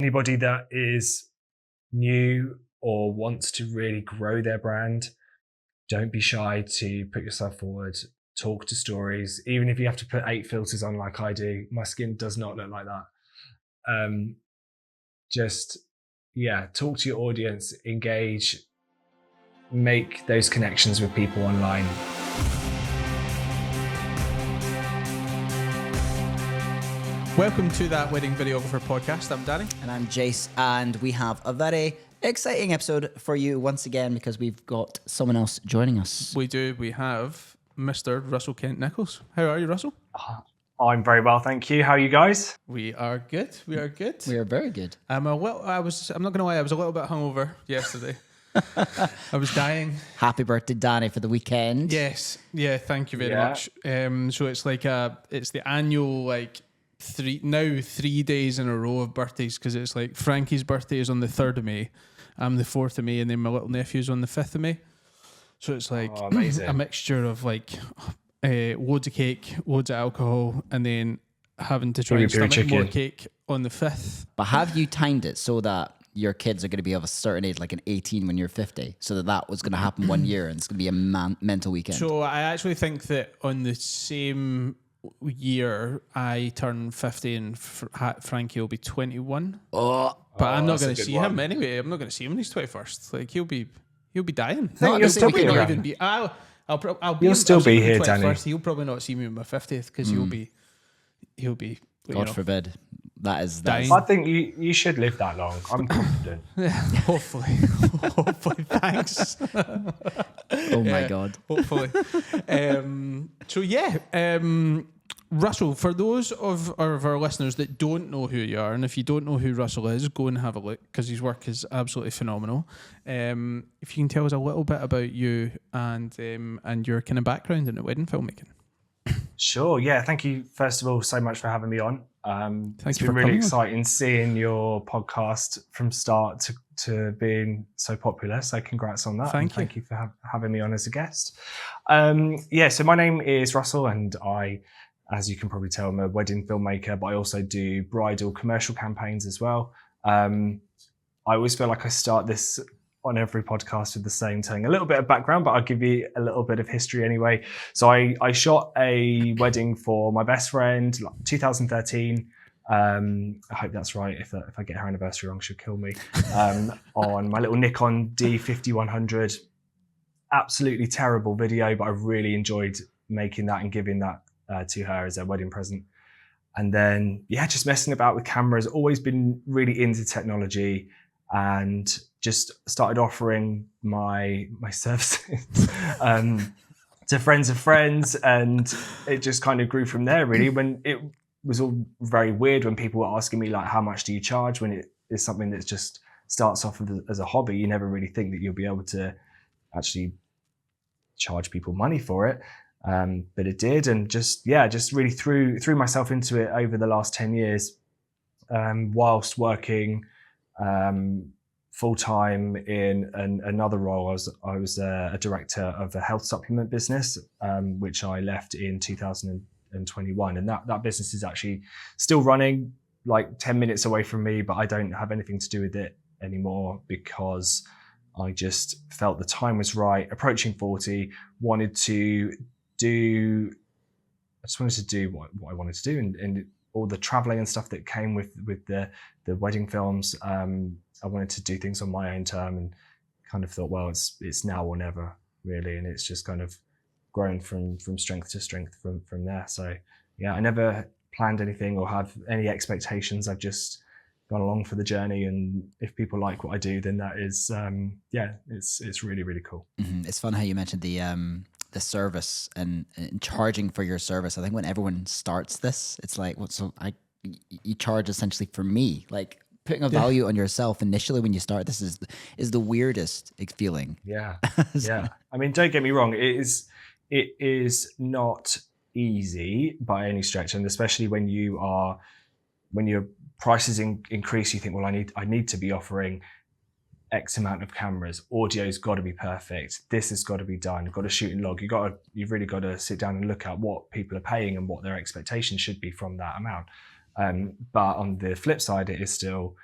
Anybody that is new or wants to really grow their brand, don't be shy to put yourself forward, talk to stories, even if you have to put 8 filters on like I do. My skin does not look like that. Talk to your audience, engage, make those connections with people online. Welcome to that Wedding Videographer podcast. I'm Danny. And I'm Jace, and we have a very exciting episode for you once again because we've got someone else joining us. We do. We have Mr. Russell Kent Nicholls. How are you, Russell? I'm very well, thank you. How are you guys? We are good. We are good. We are very good. I'm not going to lie, I was a little bit hungover yesterday. I was dying. Happy birthday, Danny, for the weekend. Yes. Yeah, thank you very much. So it's like it's the annual 3 days in a row of birthdays, because it's like Frankie's birthday is on the 3rd of May, I'm the 4th of May, and then my little nephew's on the 5th of May. So it's like a mixture of loads of cake, loads of alcohol, and then having to try and stomach more cake on the 5th. But have you timed it so that your kids are going to be of a certain age, like an 18 when you're 50, so that was going to happen 1 year and it's going to be a mental weekend? So I actually think that on the same year I turn 50 and Frankie will be 21. But I'm not going to see him anyway. I'm not going to see him when he's 21st. Like he'll be dying. No, you'll still be around. You'll still be here, Danny. He'll probably not see me on my 50th because he'll be. God forbid. That is dying. I think you should live that long. I'm confident. Yeah, hopefully. Thanks. Oh my God. Hopefully. Russell, for those of our listeners that don't know who you are, and if you don't know who Russell is, go and have a look because his work is absolutely phenomenal. If you can tell us a little bit about you and your kind of background in the wedding filmmaking. Sure. Yeah. Thank you, first of all, so much for having me on. It's been for really coming exciting seeing your podcast from start to being so popular. So congrats on that. Thank you for having me on as a guest. So my name is Russell, and I, as you can probably tell, I'm a wedding filmmaker, but I also do bridal commercial campaigns as well. I always feel like I start this on every podcast with the same thing. A little bit of background, but I'll give you a little bit of history anyway. So I shot a wedding for my best friend, 2013. I hope that's right. If I get her anniversary wrong, she'll kill me. On my little Nikon D5100. Absolutely terrible video, but I really enjoyed making that and giving that to her as a wedding present. And then, just messing about with cameras. Always been really into technology, and just started offering my services to friends of friends, and it just kind of grew from there, really. When it was all very weird when people were asking me like, how much do you charge, when it is something that just starts off as a hobby. You never really think that you'll be able to actually charge people money for it, but it did. And just really threw myself into it over the last 10 years, whilst working full-time in another role. I was a director of a health supplement business, which I left in 2021. And that business is actually still running, like 10 minutes away from me, but I don't have anything to do with it anymore because I just felt the time was right. Approaching 40, wanted to do what I wanted to do, and all the traveling and stuff that came with the wedding films. I wanted to do things on my own term, and kind of thought, well, it's now or never, really. And it's just kind of grown from strength to strength from there. So I never planned anything or have any expectations. I've just gone along for the journey, and if people like what I do, then that is it's really, really cool. Mm-hmm. It's fun how you mentioned the service and charging for your service. I think when everyone starts this, it's like, you charge essentially for me, like putting a value on yourself initially when you start this is the weirdest feeling. Yeah. I mean, don't get me wrong, it is not easy by any stretch, and especially when your prices increase, you think, well, I need to be offering X amount of cameras, audio's got to be perfect, this has got to be done, got to shoot and log. You've really got to sit down and look at what people are paying and what their expectations should be from that amount. But on the flip side, it is still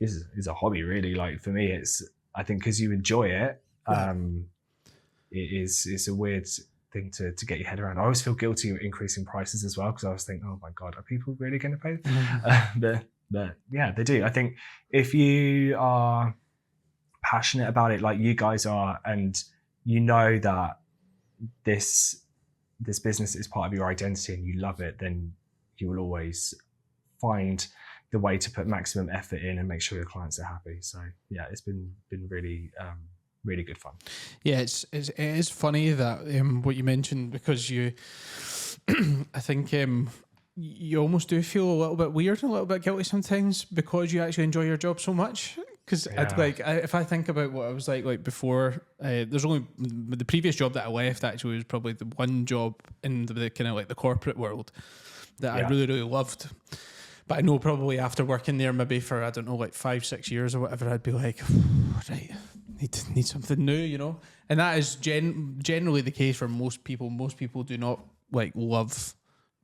is a hobby, really. Like for me, I think because you enjoy it, it's a weird thing to get your head around. I always feel guilty increasing prices as well, because I always think, oh my God, are people really going to pay? But yeah, they do. I think if you are passionate about it like you guys are, and you know that this business is part of your identity and you love it, then you will always find the way to put maximum effort in and make sure your clients are happy. So yeah, it's been really really good fun. Yeah, it is funny that what you mentioned, because you I think you almost do feel a little bit weird and a little bit guilty sometimes, because you actually enjoy your job so much. Because if I think about what I was like before, there's only the previous job that I left actually was probably the one job in the kind of like the corporate world that I really, really loved. But I know probably after working there maybe for, I don't know, like 5-6 years or whatever, I'd be like, right, need something new, you know? And that is generally the case for most people. Most people do not like love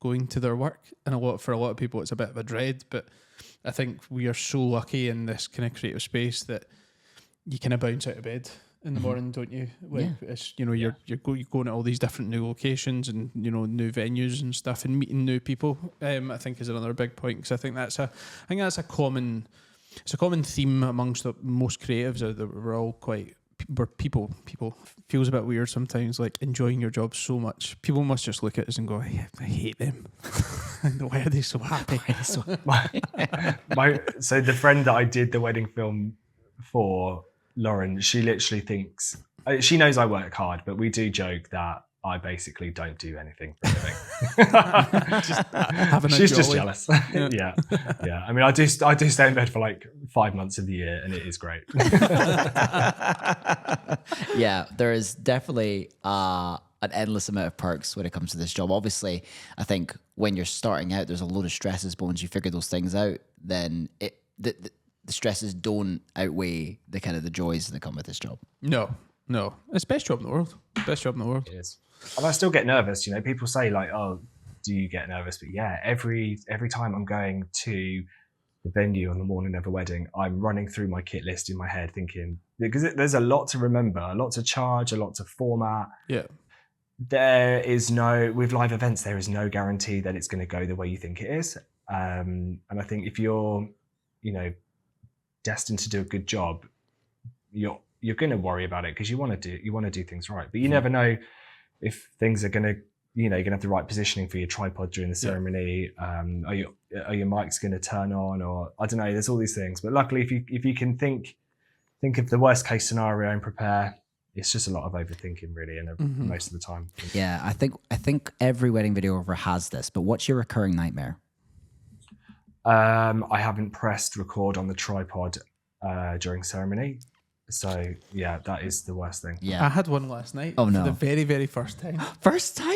going to their work, and for a lot of people it's a bit of a dread. But I think we are so lucky in this kind of creative space that you kind of bounce out of bed in the morning, don't you? Like, it's, you know, you're going to all these different new locations and, you know, new venues and stuff, and meeting new people. I think is another big point, because I think that's a common theme amongst most creatives, that we're all people feels a bit weird sometimes, like enjoying your job so much. People must just look at us and go, I hate them. Why are they so happy? So the friend that I did the wedding film for, Lauren, she literally thinks, she knows I work hard, but we do joke that I basically don't do anything for a living. She's just jealous. Yeah. I mean, I do stay in bed for like 5 months of the year, and it is great. Yeah, there is definitely an endless amount of perks when it comes to this job. Obviously, I think when you're starting out, there's a load of stresses, but once you figure those things out, then the stresses don't outweigh the kind of the joys that come with this job. No, it's the best job in the world. Best job in the world. It is. And I still get nervous. You know, people say like, "Oh, do you get nervous?" But yeah, every time I'm going to the venue on the morning of a wedding, I'm running through my kit list in my head, thinking, because there's a lot to remember, a lot to charge, a lot to format. Yeah. With live events, there is no guarantee that it's going to go the way you think it is. And I think if you're, you know, destined to do a good job, you're going to worry about it, because you want to do things right. But you never know if things are going to, you know, you're going to have the right positioning for your tripod during the ceremony. Are your mics going to turn on, or I don't know. There's all these things. But luckily, if you can think of the worst case scenario and prepare, it's just a lot of overthinking, really, and most of the time. Yeah, I think every wedding videographer has this. But what's your recurring nightmare? I haven't pressed record on the tripod during ceremony. So yeah, that is the worst thing. Yeah, I had one last night. Oh no, for the very, very first time. First time.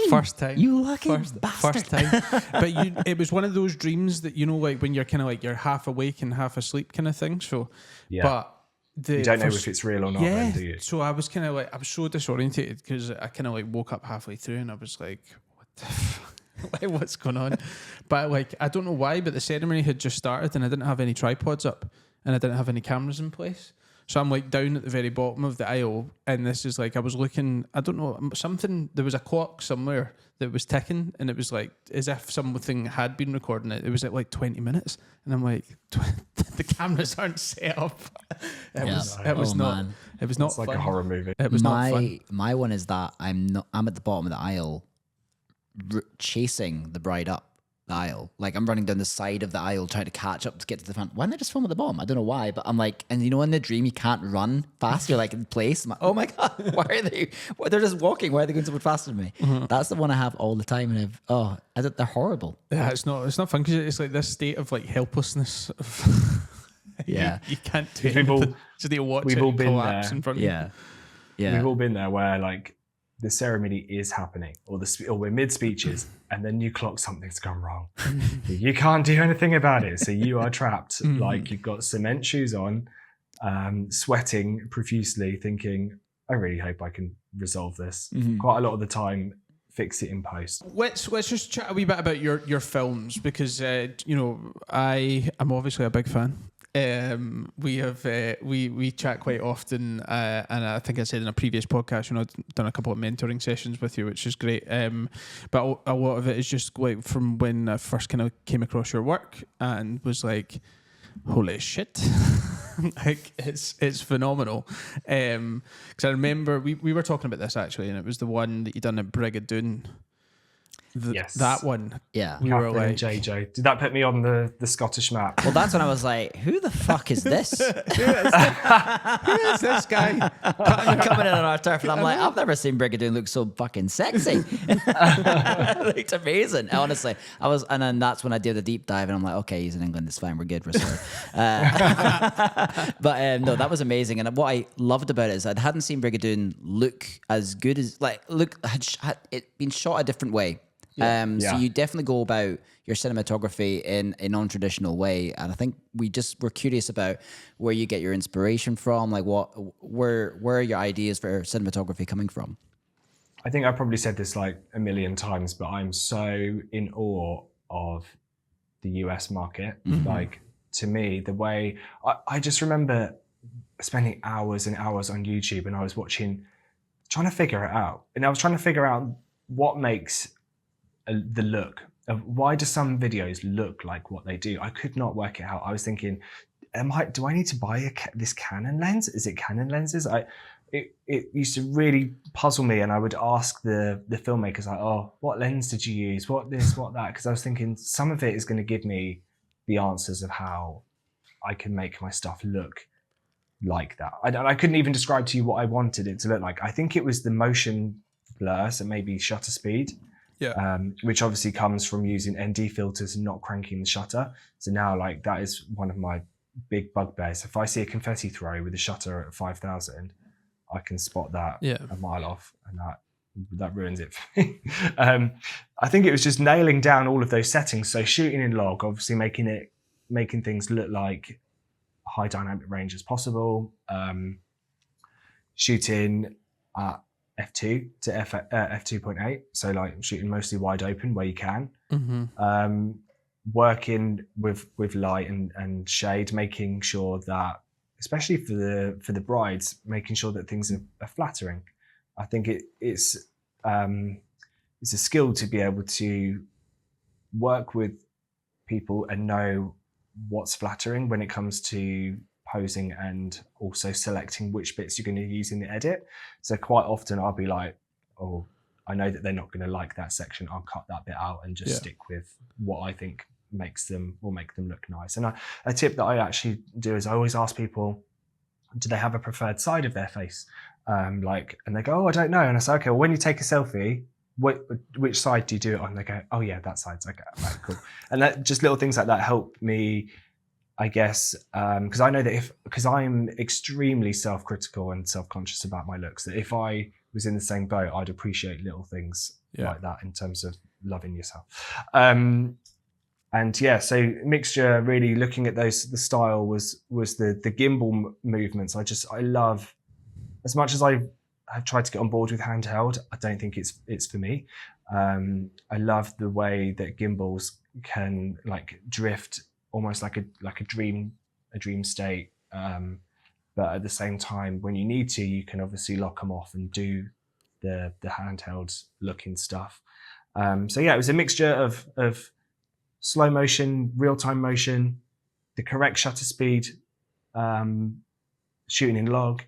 You lucky bastard. First time. But it was one of those dreams that, you know, like when you're kind of like you're half awake and half asleep kind of thing. So yeah. But you don't know if it's real or not, then, do you? So I was kind of like, I was so disorientated, because I kind of like woke up halfway through and I was like, what the fuck? Like, what's going on? But like, I don't know why, but the ceremony had just started and I didn't have any tripods up and I didn't have any cameras in place. So I'm like down at the very bottom of the aisle, and this is like, I was looking, I don't know, there was a clock somewhere that was ticking, and it was like as if something had been recording it. It was at like 20 minutes, and I'm like, the cameras aren't set up. It was not It's like fun. a horror movie. It was not fun. My one is that I'm at the bottom of the aisle, chasing the bride up the aisle. Like, I'm running down the side of the aisle trying to catch up to get to the front. Why don't they just film at the bottom? I don't know why, but I'm like, and you know, in the dream you can't run fast. You're like in place. I'm like, oh my God, why are they? They're just walking. Why are they going so much faster than me? That's the one I have all the time, and they're horrible. Yeah, it's not fun, because it's like this state of like helplessness. Yeah, you can't do anything. Just need to watch it collapse in front of you. Yeah. We've all been there, where like the ceremony is happening, or we're mid speeches, and then you clock something's gone wrong. You can't do anything about it, so you are trapped. Like, you've got cement shoes on, sweating profusely, thinking, I really hope I can resolve this. Quite a lot of the time, fix it in post. Let's just chat a wee bit about your films, because you know, I'm obviously a big fan. we chat quite often, and I think I said in a previous podcast, I've done a couple of mentoring sessions with you, which is great. But a lot of it is just like from when I first kind of came across your work and was like, holy shit. Like it's phenomenal. Because I remember we were talking about this actually, and it was the one that you done at Brigadoon. Yes. That one. Yeah. We were Catherine like, and JJ. Did that put me on the Scottish map? Well, that's when I was like, who the fuck is this? who is this guy? Coming in on our turf, and I'm like, I've never seen Brigadoon look so fucking sexy. It looked amazing. Honestly, and then that's when I did a deep dive, and I'm like, okay, he's in England, it's fine, we're good, we're sorry. But no, that was amazing. And what I loved about it is I hadn't seen Brigadoon look as good as had it been shot a different way. So you definitely go about your cinematography in a non-traditional way, and I think we're curious about where you get your inspiration from, like where are your ideas for cinematography coming from? I think I've probably said this like a million times, but I'm so in awe of the US market. Mm-hmm. Like, to me, the way I just remember spending hours and hours on YouTube, and I was trying to figure it out, and I was trying to figure out what makes the look of why do some videos look like what they do. I could not work it out. I was thinking, do I need to buy this Canon lens? Is it Canon lenses? It used to really puzzle me, and I would ask the filmmakers like, oh, what lens did you use? What this, what that? Because I was thinking some of it is going to give me the answers of how I can make my stuff look like that. I couldn't even describe to you what I wanted it to look like. I think it was the motion blur, so maybe shutter speed. Yeah. Which obviously comes from using ND filters and not cranking the shutter. So now, like, that is one of my big bugbears. If I see a confetti throw with a shutter at 5,000, I can spot that a mile off, and that ruins it for me. I think it was just nailing down all of those settings. So shooting in log, obviously making things look like high dynamic range as possible. Shooting at f2 to f2.8, so like shooting mostly wide open where you can. Mm-hmm. Working with light and shade, making sure that, especially for the brides, making sure that things are flattering. I think it's a skill to be able to work with people and know what's flattering when it comes to posing, and also selecting which bits you're going to use in the edit. So quite often I'll be like, oh, I know that they're not going to like that section, I'll cut that bit out and just stick with what I think make them look nice. And a tip that I actually do is I always ask people, do they have a preferred side of their face? And they go, oh, I don't know. And I say, okay, well, when you take a selfie, which side do you do it on? And they go, oh yeah, that side's okay, right, cool. And that, just little things like that help me, I guess, because I know that because I'm extremely self-critical and self-conscious about my looks, that if I was in the same boat, I'd appreciate little things like that in terms of loving yourself. So mixture, really looking at the style was the gimbal movements. I love, as much as I have tried to get on board with handheld, I don't think it's for me. I love the way that gimbals can like drift almost like a dream state, but at the same time, when you need to, you can obviously lock them off and do the handheld looking stuff. It was a mixture of slow motion, real-time motion, the correct shutter speed, shooting in log,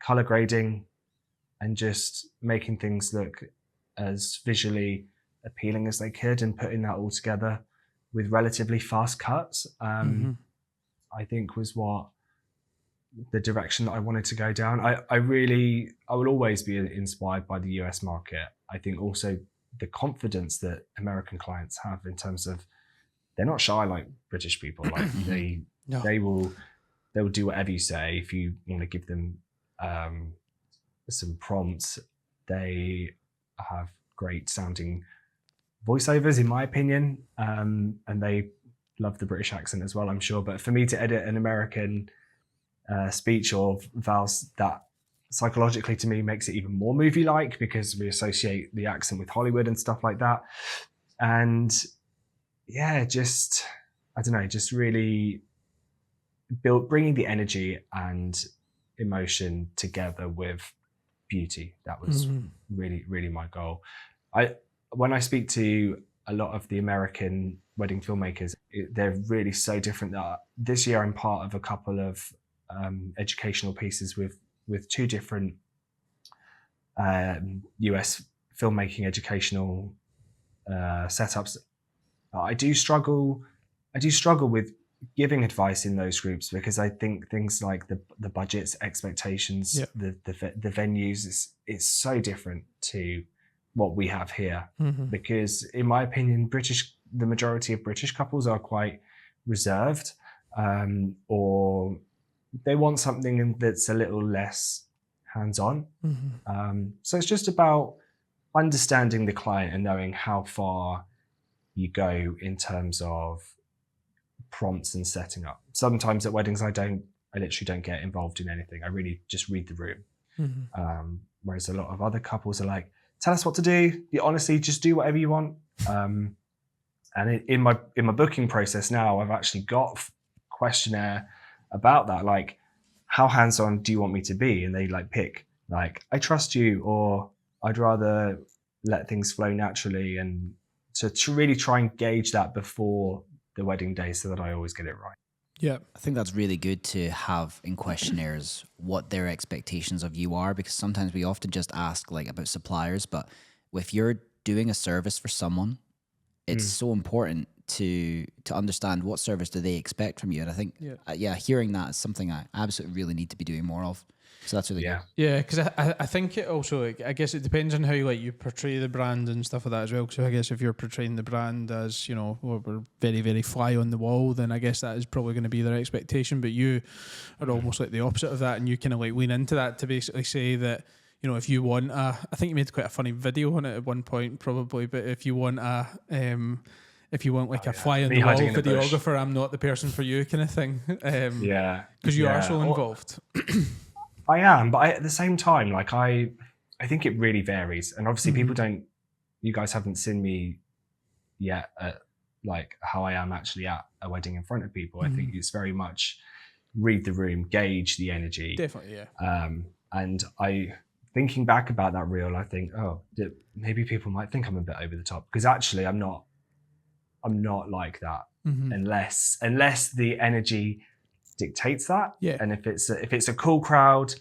color grading, and just making things look as visually appealing as they could, and putting that all together with relatively fast cuts, I think was what the direction that I wanted to go down. I will always be inspired by the US market. I think also the confidence that American clients have in terms of, they're not shy like British people. Like they will do whatever you say. If you want to give them some prompts, they have great sounding voiceovers, in my opinion, and they love the British accent as well, I'm sure. But for me to edit an American speech or vowels, that psychologically to me makes it even more movie-like, because we associate the accent with Hollywood and stuff like that. And yeah, just, I don't know, just really bringing the energy and emotion together with beauty. That was really, really my goal. When I speak to a lot of the American wedding filmmakers, they're really so different. That this year I'm part of a couple of educational pieces with two different US filmmaking educational setups. I do struggle with giving advice in those groups, because I think things like the budgets, expectations, the venues, it's so different to what we have here. Because in my opinion, the majority of British couples are quite reserved, or they want something that's a little less hands-on. So it's just about understanding the client and knowing how far you go in terms of prompts and setting up. Sometimes at weddings I literally don't get involved in anything. I really just read the room. Whereas a lot of other couples are like, tell us what to do. You honestly just do whatever you want. And in my booking process now, I've actually got a questionnaire about that, like, how hands-on do you want me to be? And they like pick, like, I trust you, or I'd rather let things flow naturally, and to really try and gauge that before the wedding day so that I always get it right. Yeah, I think that's really good to have in questionnaires what their expectations of you are, because sometimes we often just ask like about suppliers, but if you're doing a service for someone, it's so important to understand what service do they expect from you. And I think, hearing that is something I absolutely really need to be doing more of. So that's really good. Yeah, because I think it also, like, I guess it depends on how you portray the brand and stuff like that as well. So I guess if you're portraying the brand as, you know, we're very, very fly on the wall, then I guess that is probably going to be their expectation. But you are almost like the opposite of that, and you kind of like lean into that to basically say that, you know, if you want I think you made quite a funny video on it at one point probably, but if you want like a fly on the wall videographer, I'm not the person for you kind of thing. Because you are so involved. I am, but at the same time, like I think it really varies. And obviously you guys haven't seen me yet at like how I am actually at a wedding in front of people. I think it's very much read the room, gauge the energy. Definitely, yeah. And thinking back about that reel, I think, maybe people might think I'm a bit over the top, because actually I'm not like that unless the energy dictates that. And if it's a cool crowd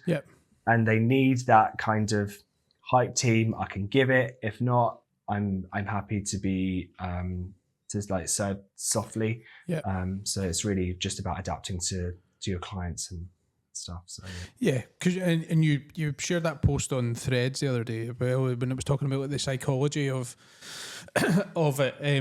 and they need that kind of hype team, I can give it. If not, I'm happy to be to like serve softly. So it's really just about adapting to your clients and stuff. So because and you shared that post on Threads the other day when it was talking about like the psychology of it,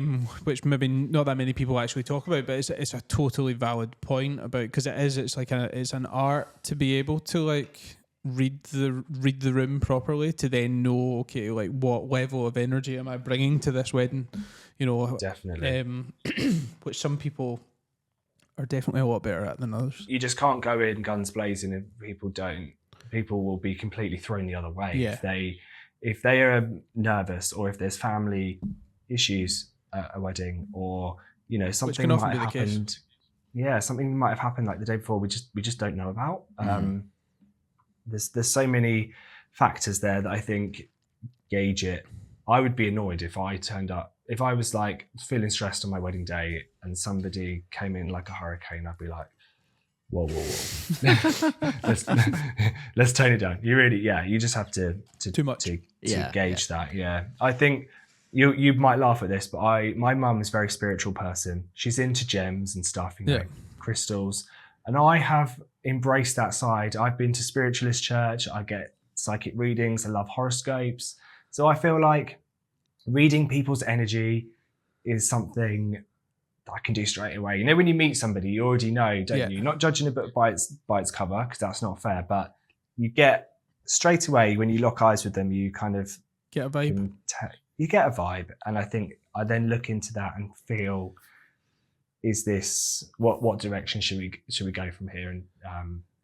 which maybe not that many people actually talk about, but it's a totally valid point about, because it's like it's an art to be able to like read the room properly, to then know, okay, like what level of energy am I bringing to this wedding, you know. Definitely. Which some people are definitely a lot better at than others. You just can't go in guns blazing if people will be completely thrown the other way. If they are nervous, or if there's family issues at a wedding, or, you know, something might have happened. Something might have happened like the day before we just don't know about. There's so many factors there that I think gauge it. I would be annoyed if I turned up, if I was like feeling stressed on my wedding day and somebody came in like a hurricane. I'd be like, whoa. let's tone it down. You really, you just have to gauge that. I think you might laugh at this, but my mum is a very spiritual person. She's into gems and stuff, you know, crystals. And I have embraced that side. I've been to spiritualist church. I get psychic readings. I love horoscopes. So I feel like reading people's energy is something that I can do straight away. You know, when you meet somebody, you already know, don't you? Not judging a book by its cover, because that's not fair, but you get straight away when you lock eyes with them, you kind of get a vibe. You get a vibe, and I think I then look into that and feel, is this what direction should we go from here, and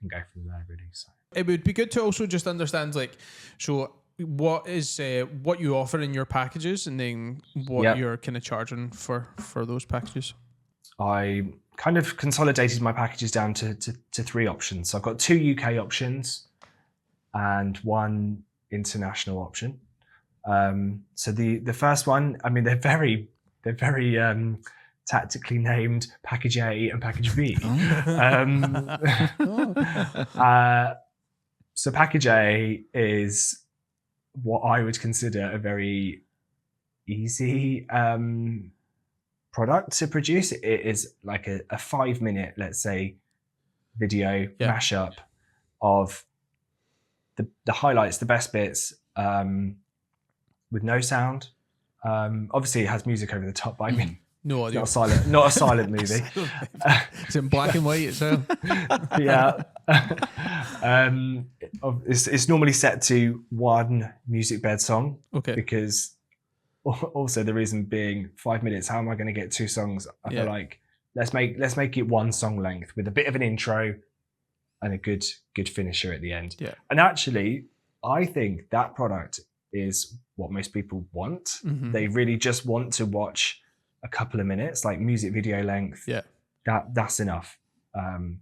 go from there, really. So it would be good to also just understand, like, so what is what you offer in your packages, and then what you're kind of charging for those packages. I kind of consolidated my packages down to 3 options. So I've got 2 UK options and 1 international option. So the first one, I mean, they're very tactically named Package A and Package B. So Package A is what I would consider a very easy product to produce. It is like a 5-minute, let's say, video mashup of the highlights, the best bits, with no sound. Obviously, it has music over the top, but I mean, no audio. Not a silent movie. It's in black and white as well. Yeah. It's normally set to 1 music bed song. Okay. Because also the reason being 5 minutes, how am I going to get 2 songs? I feel like let's make it 1 song length with a bit of an intro and a good finisher at the end. Yeah. And actually, I think that product is what most people want. Mm-hmm. They really just want to watch a couple of minutes, like music video length. Yeah. That's enough. And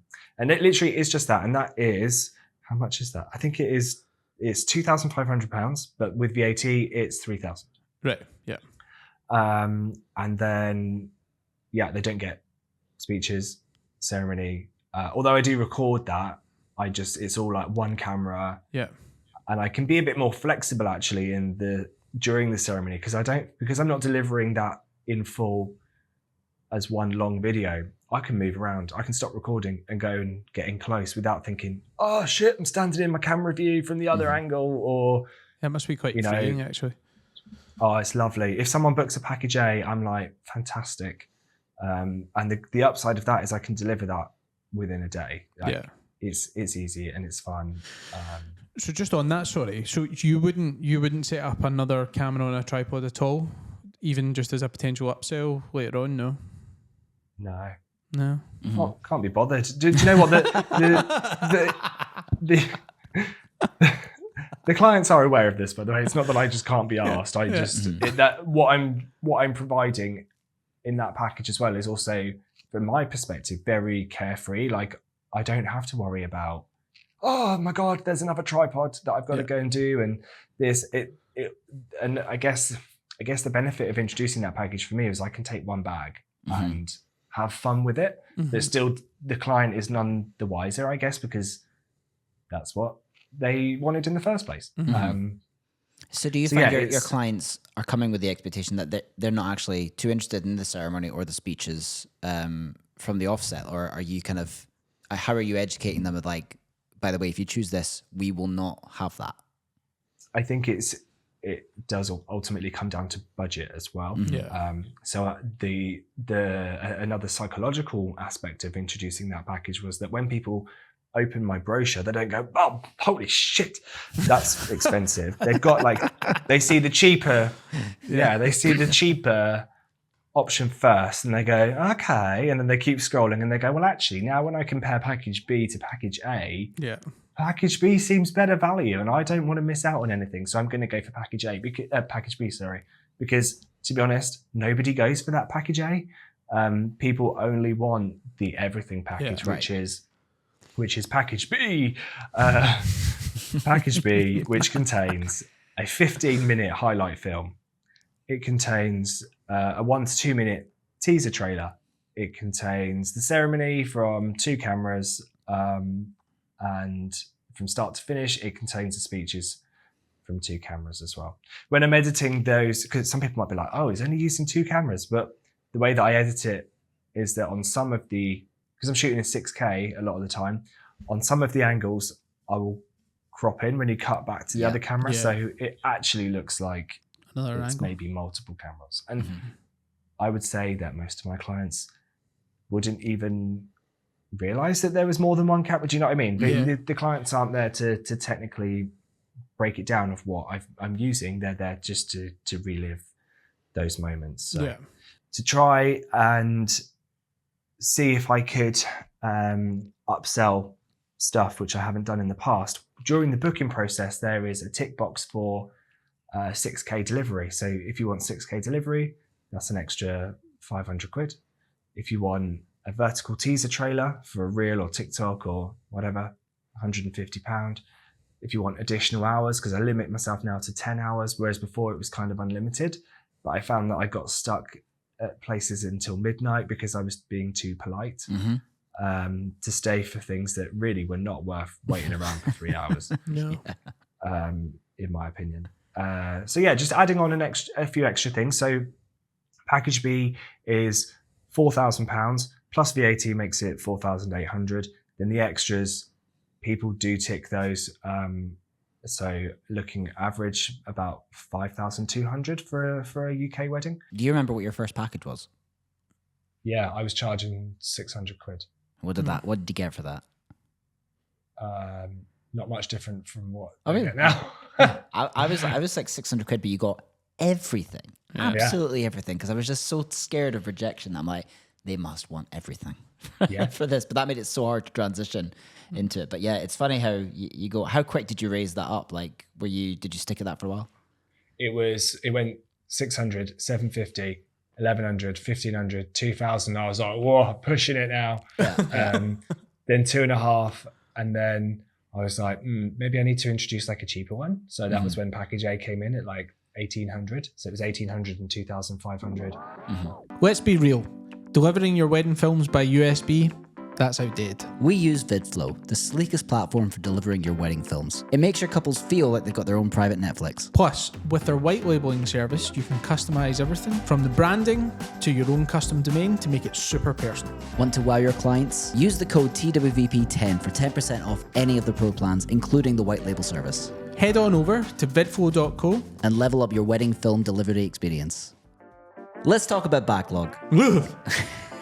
it literally is just that. And that is, how much is that? I think it's £2,500, but with VAT, it's 3,000. Right. Yeah. And then, they don't get speeches, ceremony. Although I do record that, it's all like 1 camera. Yeah. And I can be a bit more flexible actually during the ceremony because I'm not delivering that in full as 1 long video. I can move around. I can stop recording and go and get in close without thinking, oh shit, I'm standing in my camera view from the other angle, or that must be quite freeing actually. Oh, it's lovely. If someone books a Package A, I'm like, fantastic. And the upside of that is I can deliver that within a day. It's easy and it's fun. So just on that, sorry. So you wouldn't set up another camera on a tripod at all, even just as a potential upsell later on? No. No. Mm-hmm. Can't be bothered. Do you know what the clients are aware of this, by the way. It's not that I just can't be asked. I just what I'm providing in that package as well is also, from my perspective, very carefree. Like I don't have to worry about, oh my God, there's another tripod that I've got to go and do, and this and I guess the benefit of introducing that package for me is I can take 1 bag and have fun with it. But still, the client is none the wiser, I guess, because that's what they wanted in the first place. So do you find your clients are coming with the expectation that they're not actually too interested in the ceremony or the speeches from the offset, or are you kind of, how are you educating them with like, by the way, if you choose this, we will not have that? I think it does ultimately come down to budget as well. So another psychological aspect of introducing that package was that when people open my brochure, they don't go, oh, holy shit, that's expensive. They've got they see the cheaper, they see the cheaper option first and they go, okay. And then they keep scrolling and they go, well, actually, now when I compare Package B to Package A, Package B seems better value and I don't want to miss out on anything. So I'm going to go for Package B, because to be honest, nobody goes for that Package A. People only want the everything package, which is Package B. Package B, which contains a 15-minute highlight film. It contains a 1 to 2 minute teaser trailer. It contains the ceremony from 2 cameras, and from start to finish, it contains the speeches from 2 cameras as well. When I'm editing those, because some people might be like, oh, it's only using 2 cameras, but the way that I edit it is that on some of because I'm shooting in 6K a lot of the time, on some of the angles, I will crop in when you cut back to the other camera. So it actually looks like another it's angle. Maybe multiple cameras. And I would say that most of my clients wouldn't even realize that there was more than 1 camera. Do you know what I mean? The clients aren't there to technically break it down of what I'm using. They're there just to relive those moments. So to try and see if I could upsell stuff which I haven't done in the past. During the booking process, there is a tick box for 6K delivery. So if you want 6K delivery, that's an extra 500 quid. If you want a vertical teaser trailer for a reel or TikTok or whatever, £150. If you want additional hours, because I limit myself now to 10 hours, whereas before it was kind of unlimited. But I found that I got stuck at places until midnight because I was being too polite to stay for things that really were not worth waiting around for 3 hours. No. In my opinion. So yeah, just adding on a few extra things. So package B is £4,000 plus VAT makes it 4,800. Then the extras, people do tick those. So looking average about 5,200 for a UK wedding. Do you remember what your first package was? Yeah, I was charging 600 quid. What did you get for that? Not much different from what I mean, get now. I was like 600 quid, but you got everything, absolutely everything. Because I was just so scared of rejection. I'm like, they must want everything for this. But that made it so hard to transition into it. But yeah, it's funny how you go. How quick did you raise that up? Like, did you stick at that for a while? It went 600, 750, 1,100, 1,500, 2,000. I was like, whoa, pushing it now. Then 2.5, and then I was like, maybe I need to introduce like a cheaper one. So that was when package A came in at like 1,800. So it was 1,800 and 2,500. Let's be real. Delivering your wedding films by USB, that's outdated. We use VidFlow, the sleekest platform for delivering your wedding films. It makes your couples feel like they've got their own private Netflix. Plus, with their white labeling service, you can customize everything from the branding to your own custom domain to make it super personal. Want to wow your clients? Use the code TWVP10 for 10% off any of the pro plans, including the white label service. Head on over to vidflow.co and level up your wedding film delivery experience. Let's talk about backlog.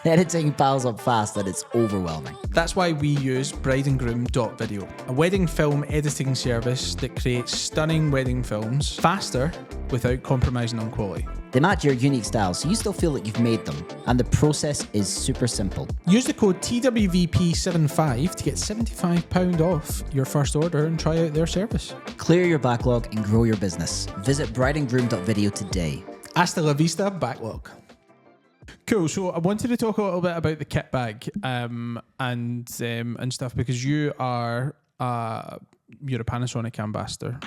Editing piles up fast and it's overwhelming. That's why we use brideandgroom.video, a wedding film editing service that creates stunning wedding films faster without compromising on quality. They match your unique style, so you still feel like you've made them. And the process is super simple. Use the code TWVP75 to get £75 off your first order and try out their service. Clear your backlog and grow your business. Visit brideandgroom.video today. Hasta la vista, backlog. Cool. So I wanted to talk a little bit about the kit bag and stuff, because you're a Panasonic ambassador.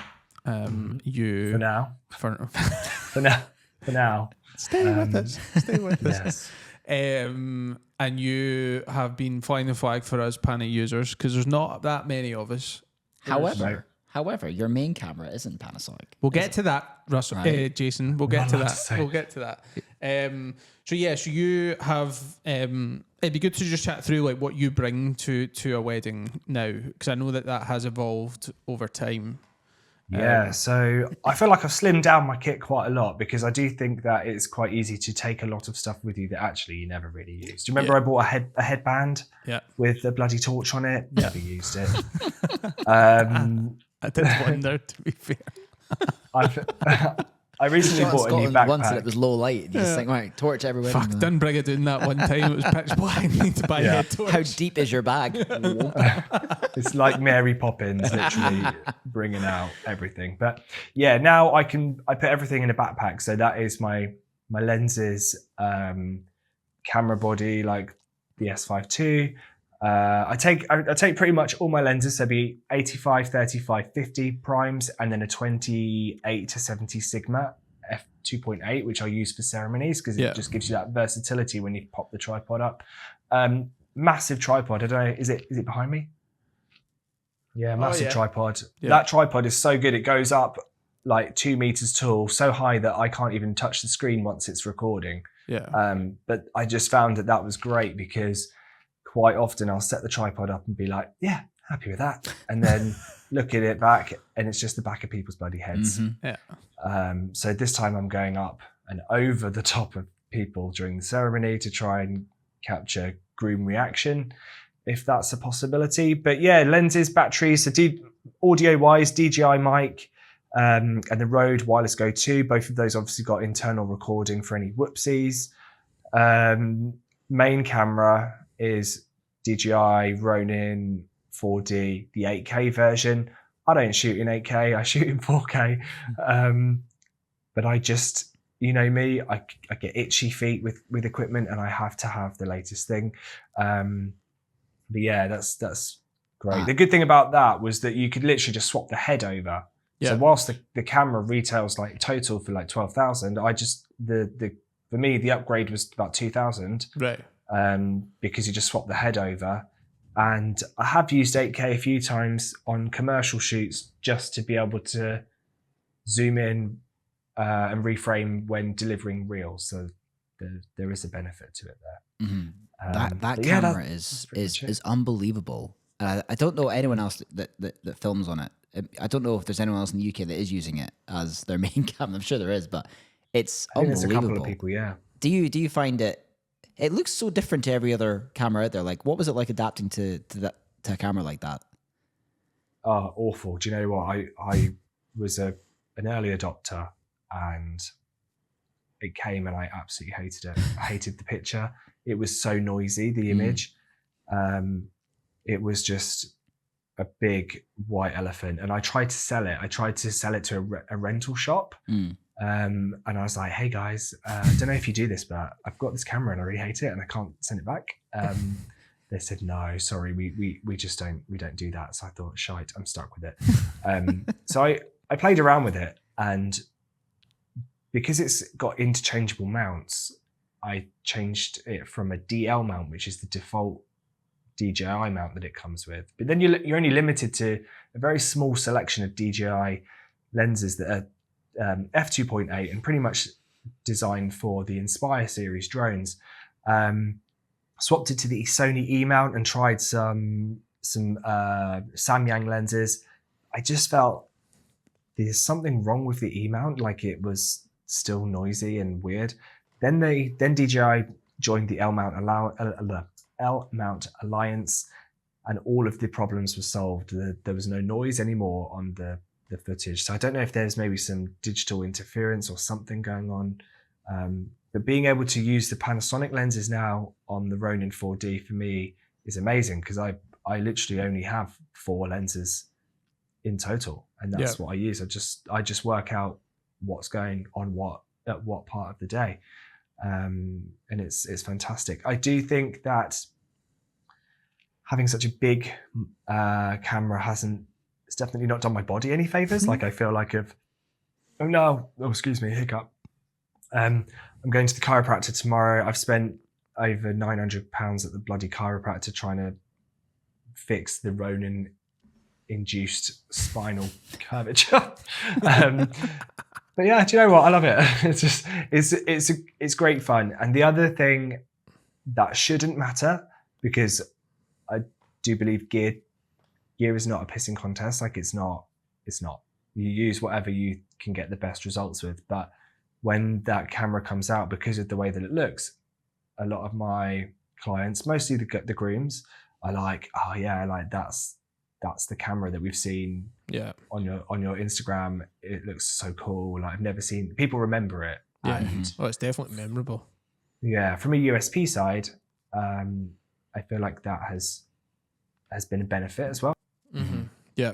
You For now. For now. Stay with us. Stay with us. Yes. And you have been flying the flag for us Pana users, because there's not that many of us. However, your main camera isn't Panasonic. We'll get to that, Russell. Right. Jason. We'll get to that. We'll get to that. So you have. It'd be good to just chat through like what you bring to a wedding now, because I know that has evolved over time. Yeah, so I feel like I've slimmed down my kit quite a lot, because I do think that it's quite easy to take a lot of stuff with you that actually you never really use. Do you remember I bought a headband with a bloody torch on it? Never used it. I did wonder, to be fair. I recently bought a new backpack. Once and it was low light. And you just think, right, torch everywhere. Fuck, didn't bring it doing that one time. It was pitch black. I need to buy a head torch. How deep is your bag? It's like Mary Poppins, literally bringing out everything. But yeah, now I put everything in a backpack. So that is my lenses, camera body, like the S5 II. I take pretty much all my lenses, so be 85, 35, 50 primes, and then a 28 to 70 Sigma f2.8, which I use for ceremonies because it just gives you that versatility when you pop the tripod up. Massive tripod. I don't know, is it behind me? Yeah, massive tripod. Yeah. That tripod is so good. It goes up like 2 meters tall, so high that I can't even touch the screen once it's recording. Yeah. But I just found that was great, because quite often I'll set the tripod up and be like, yeah, happy with that. And then look at it back and it's just the back of people's bloody heads. Mm-hmm. Yeah. So this time I'm going up and over the top of people during the ceremony to try and capture groom reaction, if that's a possibility. But yeah, lenses, batteries, so audio-wise, DJI mic, and the Rode Wireless Go 2. Both of those obviously got internal recording for any whoopsies. Main camera is DJI Ronin 4D, the 8K version. I don't shoot in 8K, I shoot in 4K. But I just, you know me, I get itchy feet with equipment, and I have to have the latest thing. But yeah, that's great. The good thing about that was that you could literally just swap the head over. Yeah. So whilst the camera retails like total for like 12,000, I just for me the upgrade was about 2,000. Right. Because you just swap the head over. And I have used 8K a few times on commercial shoots just to be able to zoom in and reframe when delivering reels. So there is a benefit to it there. Mm-hmm. That camera is unbelievable. I don't know anyone else that films on it. I don't know if there's anyone else in the UK that is using it as their main camera. I'm sure there is, but it's unbelievable. There's a couple of people, yeah. Do you find it? It looks so different to every other camera out there. Like, what was it like adapting to a camera like that? Oh, awful. Do you know what? I was an early adopter, and it came and I absolutely hated it. I hated the picture. It was so noisy, the image. It was just a big white elephant. And I tried to sell it. I tried to sell it to a rental shop. And I was like, hey guys, I don't know if you do this, but I've got this camera and I really hate it and I can't send it back. They said, no, sorry, we just don't do that. So I thought, shite, I'm stuck with it. So I played around with it, and because it's got interchangeable mounts, I changed it from a DL mount, which is the default DJI mount that it comes with. But then you're only limited to a very small selection of DJI lenses that are f2.8 and pretty much designed for the Inspire series drones. Swapped it to the Sony E mount and tried some Samyang lenses. I just felt there's something wrong with the E mount, like it was still noisy and weird. Then DJI joined the L mount alliance, and all of the problems were solved. There was no noise anymore on the footage. So I don't know if there's maybe some digital interference or something going on. But being able to use the Panasonic lenses now on the Ronin 4D for me is amazing, because I literally only have 4 lenses in total, and that's what I use. I just work out what's going on at what part of the day, and it's fantastic. I do think that having such a big camera it's definitely not done my body any favors. Like I feel like excuse me, hiccup. I'm going to the chiropractor tomorrow. I've spent over £900 at the bloody chiropractor trying to fix the Ronin induced spinal curvature. But yeah, do you know what? I love it. It's great fun. And the other thing that shouldn't matter, because I do believe gear is not a pissing contest. Like it's not. You use whatever you can get the best results with. But when that camera comes out, because of the way that it looks, a lot of my clients, mostly the grooms, are like, oh yeah, like that's the camera that we've seen on your Instagram. It looks so cool. Like I've never seen. People remember it. Yeah. And it's definitely memorable. Yeah, from a USP side, I feel like that has been a benefit as well. Mm-hmm. Yeah.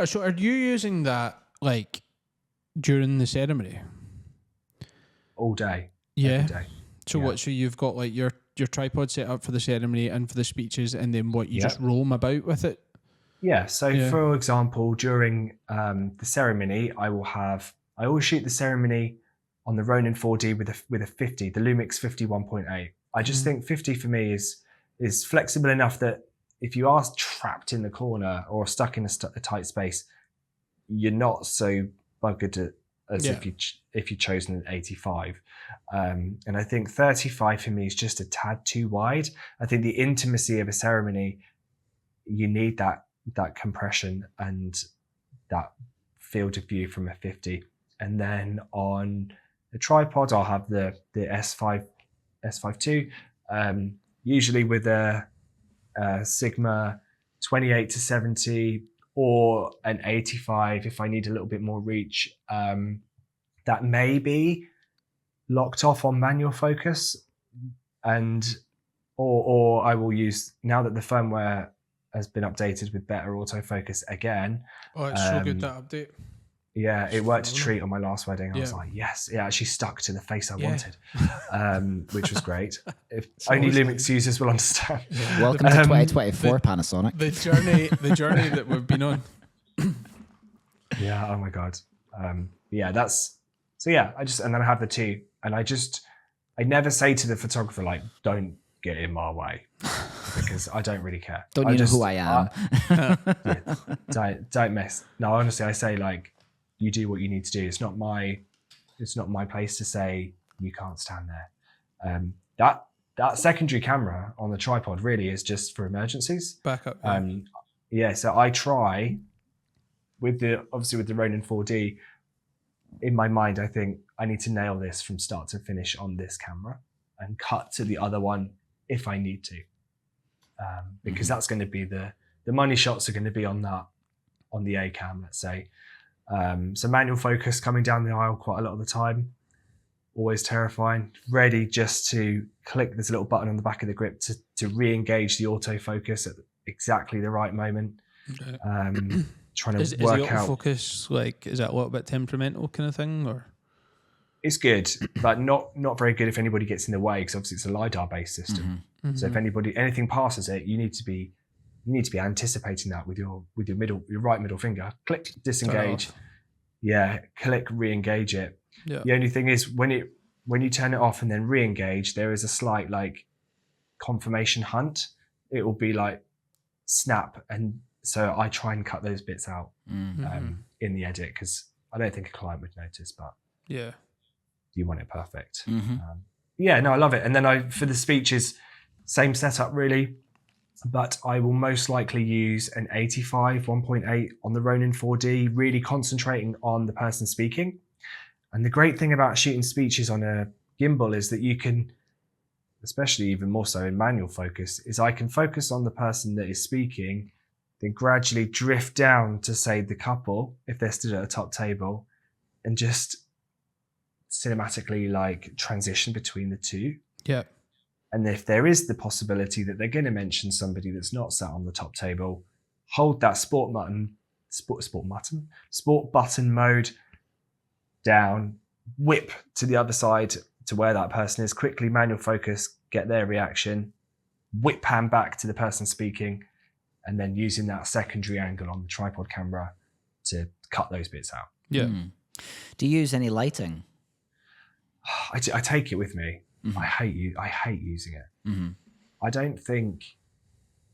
So are you using that like during the ceremony? All day. Yeah. Every day. So what? So you've got like your tripod set up for the ceremony and for the speeches, and then what? You just roam about with it. Yeah. So for example, during the ceremony, I always shoot the ceremony on the Ronin 4D with a 50, the Lumix 51.8. I just think 50 for me is flexible enough that if you are trapped in the corner or stuck in a tight space, you're not so buggered as if you chosen an 85. And I think 35 for me is just a tad too wide. I think the intimacy of a ceremony, you need that compression and that field of view from a 50. And then on the tripod, I'll have the S5 II, usually with a Sigma 28 to 70 or an 85 if I need a little bit more reach. That may be locked off on manual focus, or I will use, now that the firmware has been updated with better autofocus again. Oh, it's so good, that update. Yeah, it worked a treat on my last wedding. I was like, yes, it actually stuck to the face I wanted, which was great. If only Lumix users will understand. Yeah. Welcome to 2024, Panasonic. The journey that we've been on. Yeah. Oh my God. Yeah. And then I have the two, and I never say to the photographer, like, don't get in my way, because I don't really care. Don't you know who I am? Don't mess. No, honestly, I say, like, you do what you need to do. It's not my place to say you can't stand there. That secondary camera on the tripod really is just for emergencies. Backup. So I try with the Ronin 4D. In my mind, I think I need to nail this from start to finish on this camera and cut to the other one if I need to, because that's going to be the money shots are going to be on the A cam, let's say. So manual focus coming down the aisle quite a lot of the time, always terrifying. Ready just to click this little button on the back of the grip to re-engage the autofocus at exactly the right moment. Okay. Trying to is work the out. autofocus, like, is that a little bit temperamental kind of thing, or? It's good, but not very good if anybody gets in the way, because obviously it's a LiDAR based system. Mm-hmm. So if anything passes it, you need to be anticipating that with your right middle finger. Click, disengage. Yeah, click, re-engage it. Yeah. The only thing is when you turn it off and then re-engage, there is a slight like confirmation hunt. It will be like snap, and so I try and cut those bits out in the edit, because I don't think a client would notice, but yeah, you want it perfect. I love it. And then for the speeches, same setup really, but I will most likely use an 85 1.8 on the Ronin 4D, really concentrating on the person speaking. And the great thing about shooting speeches on a gimbal is that you can, especially even more so in manual focus, is I can focus on the person that is speaking, then gradually drift down to, say, the couple, if they're stood at a top table, and just cinematically like transition between the two. Yeah. And if there is the possibility that they're going to mention somebody that's not sat on the top table, hold that sport button mode down, whip to the other side to where that person is, quickly manual focus, get their reaction, whip pan back to the person speaking, and then using that secondary angle on the tripod camera to cut those bits out. Yeah. Do you use any lighting? I take it with me. I hate using it. I don't think,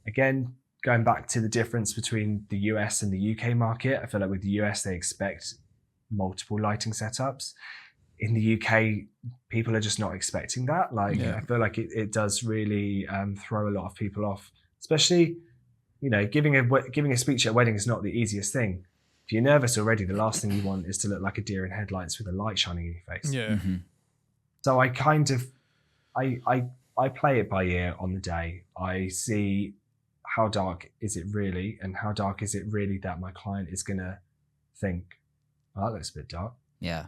again, going back to the difference between the US and the UK market, I feel like with the US, they expect multiple lighting setups. In the UK, people are just not expecting that. I feel like it does really throw a lot of people off, especially, giving a speech at a wedding is not the easiest thing. If you're nervous already, the last thing you want is to look like a deer in headlights with a light shining in your face. Yeah. So I kind of, I play it by ear on the day. I see how dark is it really, and how dark is it really that my client is going to think, oh, that looks a bit dark. Yeah.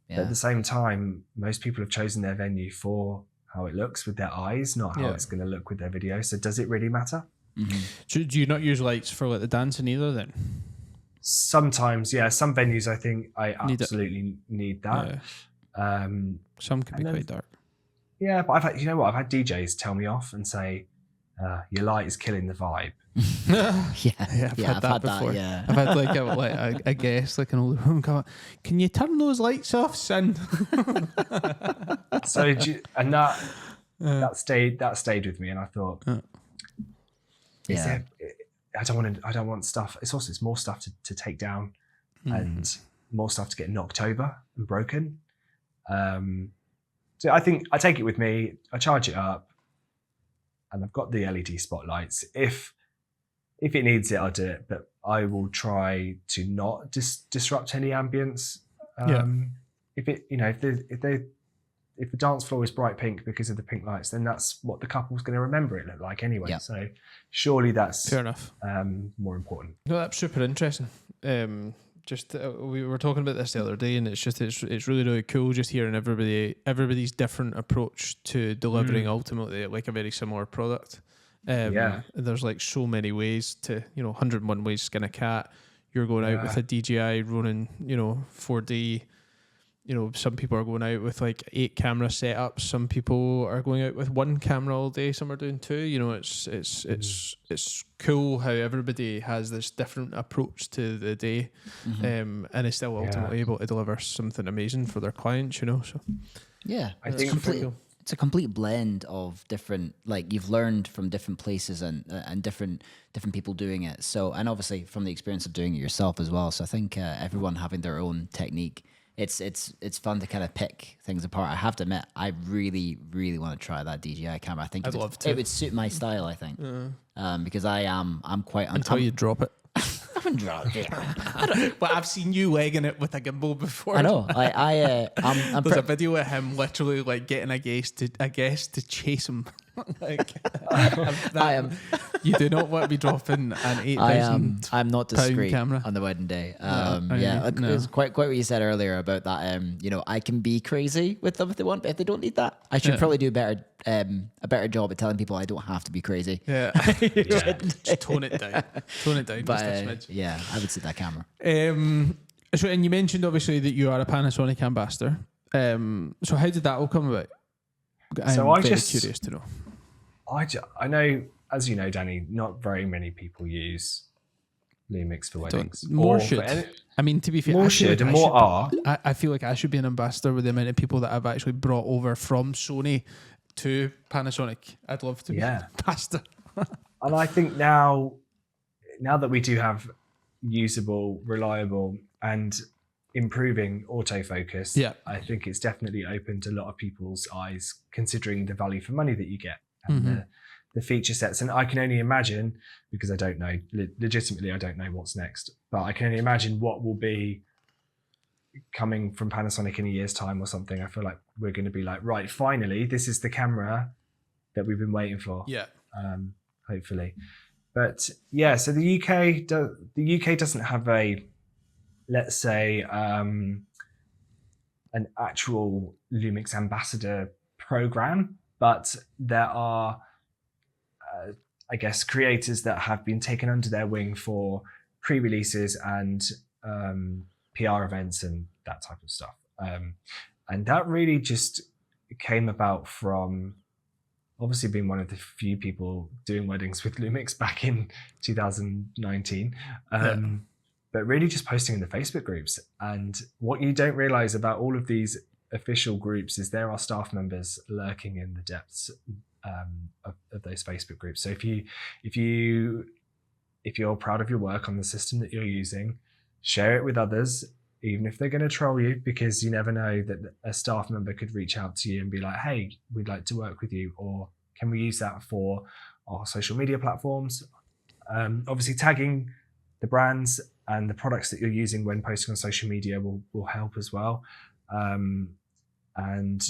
But at the same time, most people have chosen their venue for how it looks with their eyes, not how it's going to look with their video. So does it really matter? Do you not use lights for like the dancing either then? Sometimes, yeah. Some venues, I think I absolutely need that. Yeah. Some can be quite dark. Yeah, but I've had DJs tell me off and say, your light is killing the vibe. I've had that before. Yeah. I've had like a guest, like an older woman, go, can you turn those lights off, son? So that stayed with me, and I thought, I don't want stuff. It's more stuff to take down, and more stuff to get knocked over and broken. So I think I take it with me. I charge it up, and I've got the LED spotlights. If it needs it, I'll do it. But I will try to not disrupt any ambience. If the dance floor is bright pink because of the pink lights, then that's what the couple's going to remember it look like anyway. Yeah. So surely that's fair enough. More important. No, that's super interesting. We were talking about this the other day, and it's really cool just hearing everybody's different approach to delivering ultimately like a very similar product. There's like so many ways to 101 ways to skin a cat. you're going out with a DJI Ronin, 4D. Some people are going out with like 8 camera setups. Some people are going out with 1 camera all day. Some are doing 2. It's cool how everybody has this different approach to the day, and is still ultimately able to deliver something amazing for their clients. So yeah, I think it's a complete blend of different, like you've learned from different places and different people doing it. So, and obviously from the experience of doing it yourself as well. So I think everyone having their own technique. It's fun to kind of pick things apart. I have to admit, I really, really want to try that DJI camera. I think I'd love to. It would suit my style, I think, because I'm quite until you drop it. I wouldn't drop it. But I've seen you legging it with a gimbal before. I know. I'm There's a video of him literally like getting a guest to chase him. You do not want to be dropping an 8,000. I'm not discreet camera on the wedding day. It's quite what you said earlier about that. I can be crazy with them if they want, but if they don't need that, I should probably do a better job at telling people I don't have to be crazy. Yeah, just tone it down. But just a yeah, I would see that camera. So, and you mentioned obviously that you are a Panasonic ambassador. So how did that all come about? I'm very curious to know. I know, as you know, Danny, not very many people use Lumix for weddings. More should. I mean, to be fair, more should and more are. I feel like I should be an ambassador with the amount of people that I've actually brought over from Sony to Panasonic. I'd love to be an ambassador. And I think now that we do have usable, reliable, and improving autofocus, I think it's definitely opened a lot of people's eyes, considering the value for money that you get and the feature sets. And I can only imagine, because I don't know, legitimately I don't know what's next, but I can only imagine what will be coming from Panasonic in a year's time or something. I feel like we're going to be like, right, finally, this is the camera that we've been waiting for. Yeah. Hopefully. But yeah, so the UK doesn't have a, let's say, an actual Lumix ambassador program, but there are, I guess, creators that have been taken under their wing for pre-releases and PR events and that type of stuff. And that really just came about from obviously being one of the few people doing weddings with Lumix back in 2019. But really just posting in the Facebook groups. And what you don't realize about all of these official groups is there are staff members lurking in the depths of those Facebook groups. So if you're proud of your work on the system that you're using, share it with others, even if they're going to troll you, because you never know that a staff member could reach out to you and be like, hey, we'd like to work with you, or can we use that for our social media platforms? Obviously tagging the brands and the products that you're using when posting on social media will help as well. And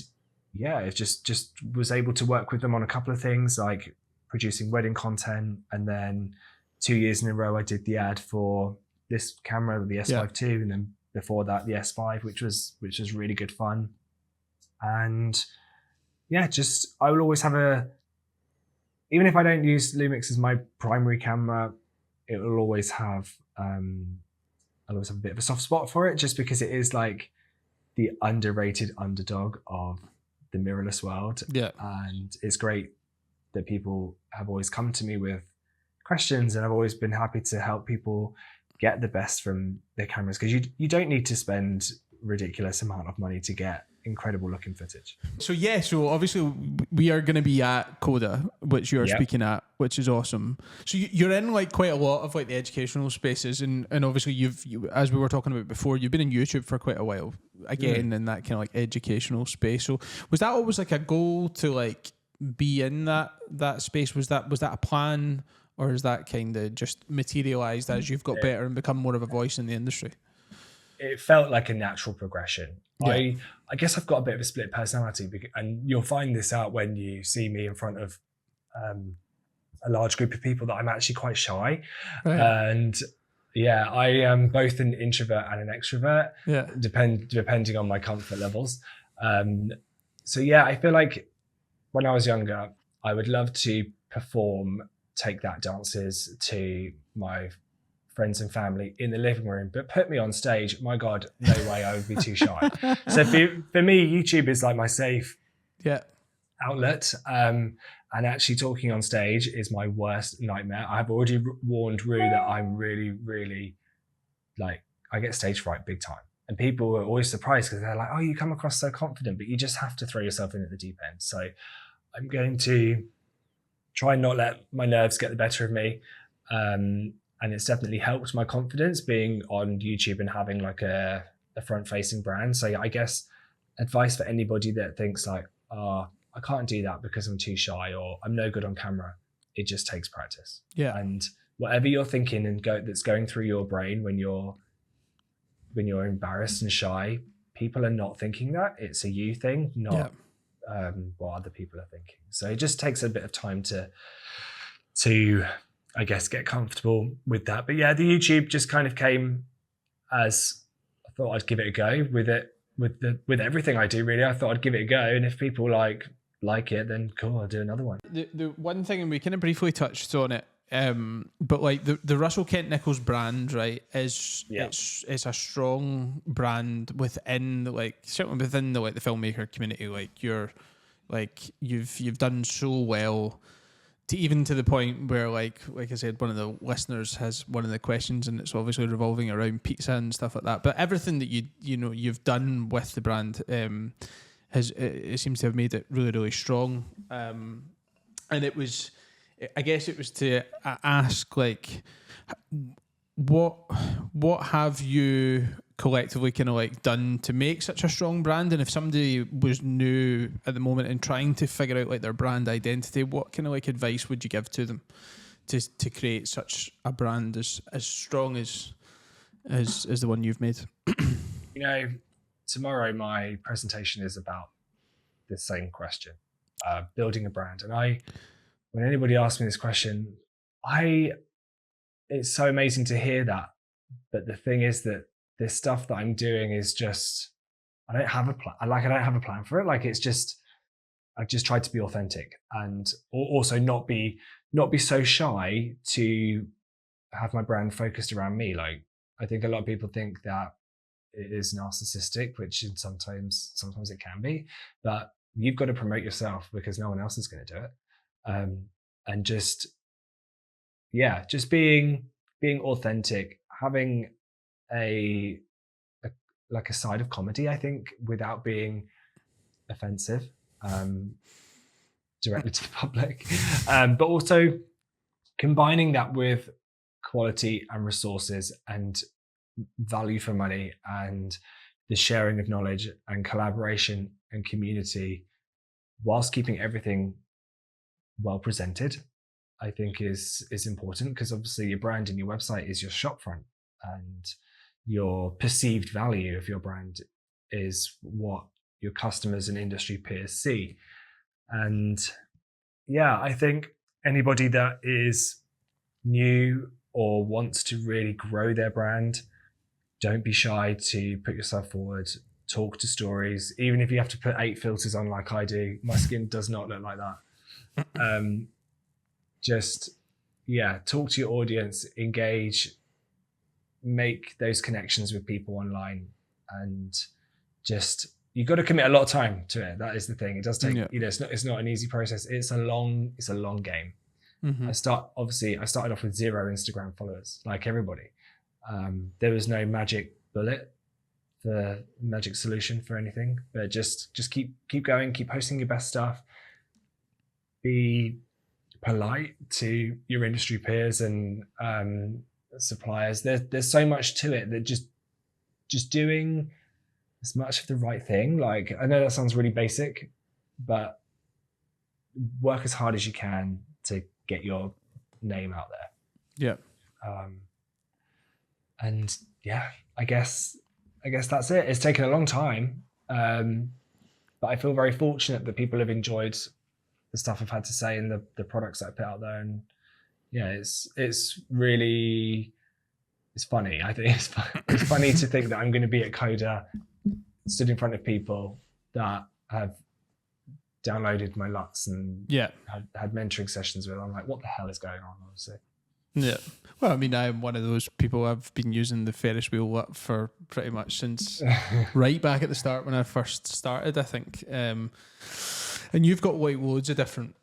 yeah, it just was able to work with them on a couple of things, like producing wedding content. And then 2 years in a row, I did the ad for this camera, the S5 II, and then before that, the S5, which was really good fun. And yeah, I will always have even if I don't use Lumix as my primary camera, it will always have, I'll always have a bit of a soft spot for it, just because it is like the underrated underdog of the mirrorless world. Yeah. And it's great that people have always come to me with questions, and I've always been happy to help people get the best from their cameras, because you don't need to spend ridiculous amount of money to get incredible looking footage. So obviously we are going to be at Coda, which you're speaking at, which is awesome. So you're in like quite a lot of like the educational spaces, and obviously you, as we were talking about before, you've been in YouTube for quite a while, again in that kind of like educational space. So was that always like a goal to like be in that space? Was that a plan, or is that kind of just materialized as you've got better and become more of a voice in the industry? It felt like a natural progression. I guess I've got a bit of a split personality, and you'll find this out when you see me in front of a large group of people, that I'm actually quite shy. Right. And yeah, I am both an introvert and an extrovert, depending on my comfort levels. So yeah, I feel like when I was younger, I would love to perform, take that dances to my friends and family in the living room, but put me on stage, my God, no way, I would be too shy. So for me, YouTube is like my safe outlet. And actually talking on stage is my worst nightmare. I've already warned Rue that I'm really, really I get stage fright big time. And people are always surprised because they're like, oh, you come across so confident, but you just have to throw yourself in at the deep end. So I'm going to try and not let my nerves get the better of me. And it's definitely helped my confidence being on YouTube and having like a front-facing brand. So I guess advice for anybody that thinks like, oh, I can't do that because I'm too shy or I'm no good on camera. It just takes practice. Yeah. And whatever you're thinking and that's going through your brain when you're embarrassed and shy, people are not thinking that. It's a you thing, not what other people are thinking. So it just takes a bit of time to I guess get comfortable with that. But yeah, the YouTube just kind of came as I thought I'd give it a go with it, with everything I do really. I thought I'd give it a go, and if people like it, then cool, I'll do another one. The one thing, and we kind of briefly touched on it, but like the Russell Kent Nicholls brand, right, it's a strong brand within certainly within the filmmaker community. You've done so well to the point where like I said, one of the listeners has one of the questions, and it's obviously revolving around pizza and stuff like that. But everything that you've done with the brand it seems to have made it really, really strong. And I guess it was to ask, like, what have you collectively kind of like done to make such a strong brand? And if somebody was new at the moment and trying to figure out like their brand identity, what kind of like advice would you give to them to create such a brand as strong as the one you've made? Tomorrow my presentation is about the same question, building a brand. And when anybody asks me this question, it's so amazing to hear that. But the thing is that this stuff that I'm doing is just, I don't have a plan. I don't have a plan for it. Like it's just, I've just tried to be authentic and also not be so shy to have my brand focused around me. Like I think a lot of people think that it is narcissistic, which sometimes it can be, but you've got to promote yourself because no one else is going to do it. And just being authentic, having a side of comedy, I think, without being offensive directly to the public, but also combining that with quality and resources and value for money and the sharing of knowledge and collaboration and community, whilst keeping everything well presented, I think is important, because obviously your brand and your website is your shop front, and your perceived value of your brand is what your customers and industry peers see. And yeah, I think anybody that is new or wants to really grow their brand, don't be shy to put yourself forward, talk to stories, even if you have to put 8 filters on like I do. My skin does not look like that. Talk to your audience, engage, make those connections with people online, and just, you've got to commit a lot of time to it. That is the thing. It does take, it's not an easy process. It's a long game. Mm-hmm. I started off with 0 Instagram followers, like everybody. There was no magic bullet, the magic solution for anything, but just keep going, keep posting your best stuff, be polite to your industry peers and suppliers. There's so much to it, that just doing as much of the right thing. Like, I know that sounds really basic, but work as hard as you can to get your name out there. And yeah, I guess that's it. It's taken a long time, but I feel very fortunate that people have enjoyed the stuff I've had to say and the products that I put out there. And yeah, it's really, it's funny. I think it's funny to think that I'm going to be at Coda, stood in front of people that have downloaded my LUTs and had mentoring sessions with. I'm like, what the hell is going on, honestly? Yeah. Well, I mean, I'm one of those people. I've been using the Ferris wheel for pretty much since right back at the start when I first started, I think. And you've got like loads of different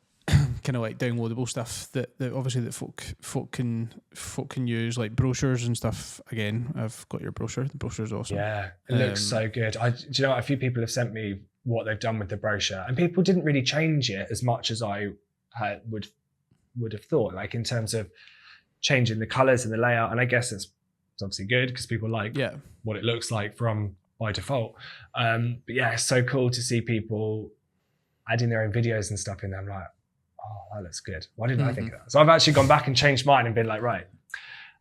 kind of like downloadable stuff that obviously that folk can use, like brochures and stuff. Again, I've got your brochure. The brochure's awesome. Yeah, it looks so good. Do you know what? A few people have sent me what they've done with the brochure, and people didn't really change it as much as I would have thought, like in terms of changing the colors and the layout. And I guess it's obviously good because people like what it looks like from by default. But yeah, it's so cool to see people adding their own videos and stuff in there. I'm like, oh, that looks good. Why didn't I think of that? So I've actually gone back and changed mine and been like, right,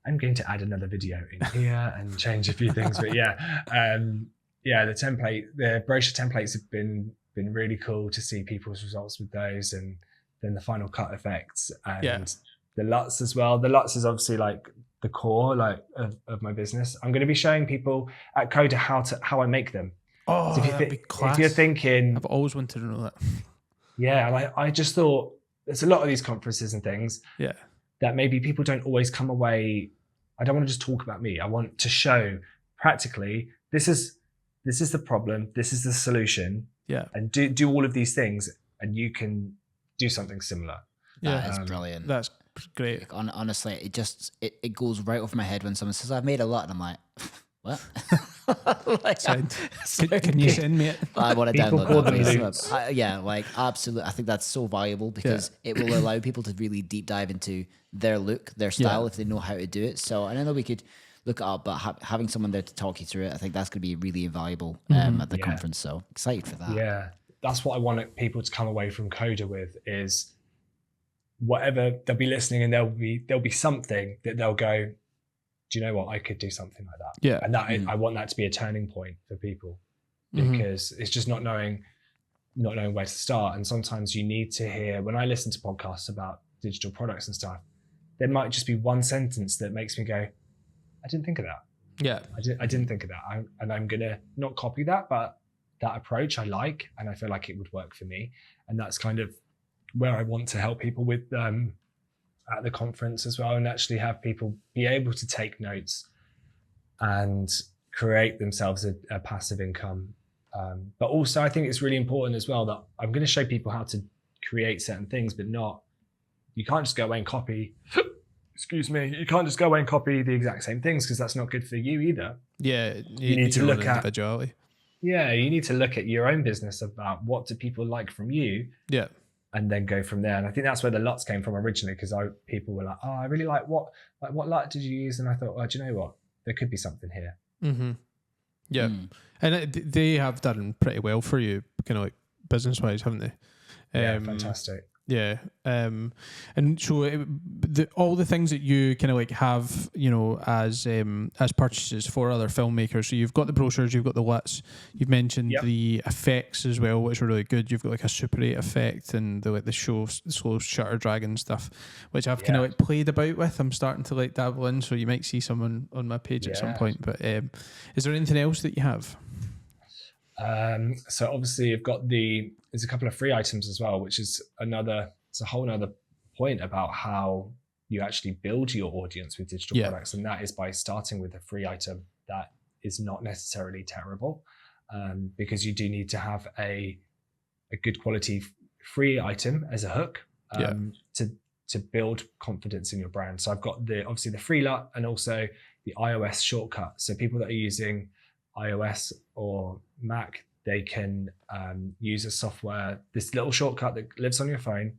I'm going to add another video in here and change a few things. But the brochure templates have been really cool to see people's results with those, and then the final cut effects and the LUTs as well. The LUTs is obviously like the core of my business. I'm going to be showing people at Coda how I make them. Oh, so that'd be class. If you're thinking, I've always wanted to know that. Yeah, and I just thought there's a lot of these conferences and things that maybe people don't always come away. I don't want to just talk about me. I want to show practically this is the problem, this is the solution. Yeah. And do all of these things and you can do something similar. That is brilliant. That's great. Like, honestly, it goes right over my head when someone says I've made a lot, and I'm like, what? Like, can you send me it? I want to download that. Like absolutely. I think that's so valuable because it will allow people to really deep dive into their look, their style, if they know how to do it. So I know we could look it up, but having someone there to talk you through it, I think that's going to be really invaluable at the conference. So excited for that. Yeah, that's what I want people to come away from Coda with is whatever they'll be listening, and there'll be something that they'll go, do you know what? I could do something like that. Yeah. And that I want that to be a turning point for people because it's just not knowing where to start. And sometimes you need to hear, when I listen to podcasts about digital products and stuff, there might just be one sentence that makes me go, I didn't think of that. Yeah. I didn't think of that. And I'm going to not copy that, but that approach I like, and I feel like it would work for me. And that's kind of where I want to help people with at the conference as well, and actually have people be able to take notes and create themselves a passive income. But also I think it's really important as well that I'm going to show people how to create certain things, but you can't just go away and copy, you can't just go away and copy the exact same things because that's not good for you either. Yeah. You need to look at individuality. Yeah, you need to look at your own business about what do people like from you. Yeah. And then go from there. And I think that's where the LUTs came from originally, because people were like, oh, I really like what LUT did you use? And I thought, well, do you know what? There could be something here. Mm-hmm. Yeah. And they have done pretty well for you, kind of like business-wise, haven't they? Yeah, fantastic. Yeah. And so all the things that you kind of like have, as purchases for other filmmakers. So you've got the brochures, you've got the LUTs, you've mentioned the effects as well, which are really good. You've got like a Super 8 effect and the slow shutter dragon stuff, which I've kind of like played about with. I'm starting to like dabble in, so you might see someone on my page at some point. But is there anything else that you have? So obviously you've got there's a couple of free items as well, which is it's a whole nother point about how you actually build your audience with digital products. And that is by starting with a free item that is not necessarily terrible, because you do need to have a good quality free item as a hook to build confidence in your brand. So I've got obviously the free LUT and also the iOS shortcut. So people that are using iOS or Mac, they can use a software, this little shortcut that lives on your phone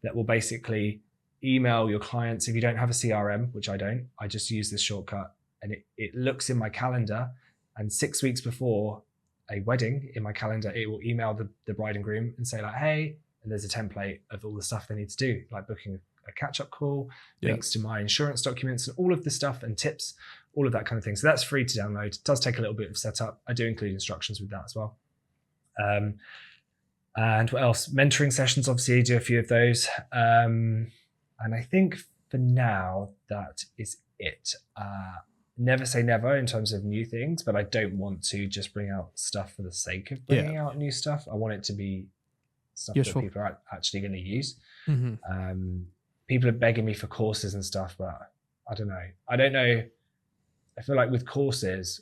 that will basically email your clients. If you don't have a CRM, which I don't, I just use this shortcut, and it looks in my calendar, and 6 weeks before a wedding in my calendar, it will email the bride and groom and say like, hey, and there's a template of all the stuff they need to do, like booking a catch-up call, links to my insurance documents and all of the stuff and tips, all of that kind of thing. So that's free to download. It does take a little bit of setup. I do include instructions with that as well. And what else? Mentoring sessions, obviously, I do a few of those. And I think for now, that is it. Never say never in terms of new things, but I don't want to just bring out stuff for the sake of bringing out new stuff. I want it to be stuff that people are actually going to use. Mm-hmm. People are begging me for courses and stuff, but I don't know. I feel like with courses,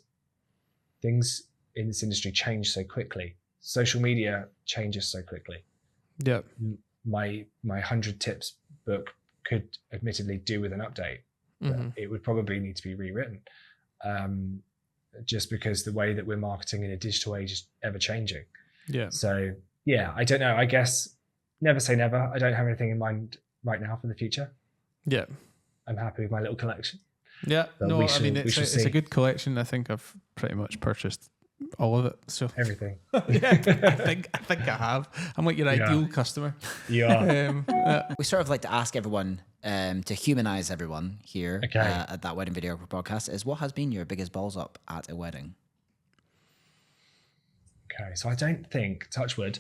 things in this industry change so quickly. Social media changes so quickly. Yeah. My 100 tips book could admittedly do with an update. But it would probably need to be rewritten. Just because the way that we're marketing in a digital age is ever changing. Yeah. So yeah, I don't know. I guess never say never. I don't have anything in mind right now for the future. Yeah. I'm happy with my little collection. Yeah. But no, I mean, it's a good collection. I think I've pretty much purchased all of it. So everything. Yeah, I think I have. I'm like your ideal customer. You are. We sort of like to ask everyone to humanize everyone here at that Wedding Videographer podcast is, what has been your biggest balls up at a wedding? Okay, so I don't think, touch wood,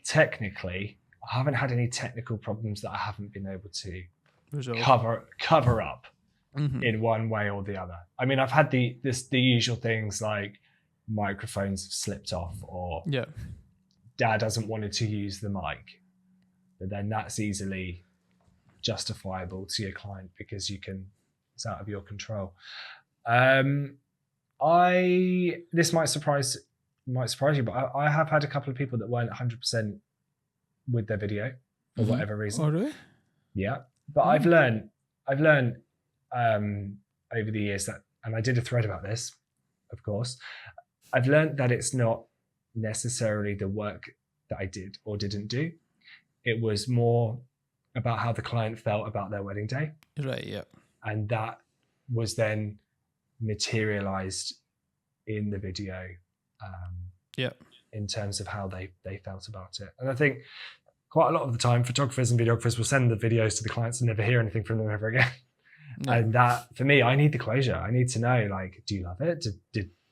technically, I haven't had any technical problems that I haven't been able to cover up in one way or the other. I mean, I've had the usual things like microphones have slipped off, or dad hasn't wanted to use the mic, but then that's easily justifiable to your client because it's out of your control. This might surprise you, but I have had a couple of people that weren't 100% with their video for whatever reason. Oh, really? Yeah, but I've learned over the years that, and I did a thread about this, of course, I've learned that it's not necessarily the work that I did or didn't do. It was more about how the client felt about their wedding day. Right, yeah. And that was then materialized in the video in terms of how they felt about it. And I think quite a lot of the time, photographers and videographers will send the videos to the clients and never hear anything from them ever again. No. And that, for me, I need the closure. I need to know, like, do you love it?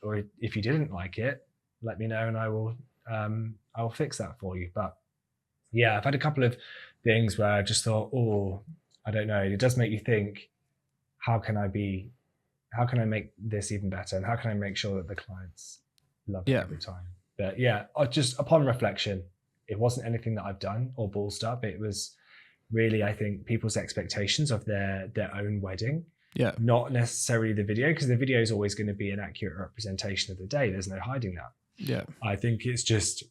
Or if you didn't like it, let me know and I will fix that for you. But yeah, I've had a couple of things where I just thought, oh, I don't know. It does make you think, how can I make this even better? And how can I make sure that the clients love it every time? But yeah, just upon reflection, it wasn't anything that I've done or ballsed up. It was really, I think, people's expectations of their own wedding. Yeah. Not necessarily the video, because the video is always going to be an accurate representation of the day. There's no hiding that. Yeah. I think it's just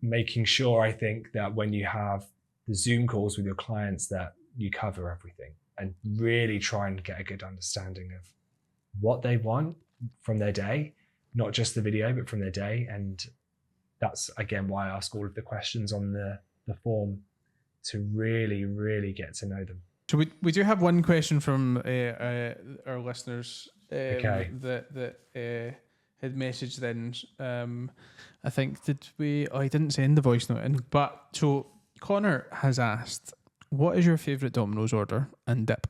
making sure, I think, that when you have the Zoom calls with your clients, that you cover everything and really try and get a good understanding of what they want from their day, not just the video, but from their day. And that's, again, why I ask all of the questions on the form, to really, really get to know them. So we do have one question from our listeners that had messaged in. I think, I didn't send the voice note in, but so Connor has asked, what is your favourite Domino's order and dip?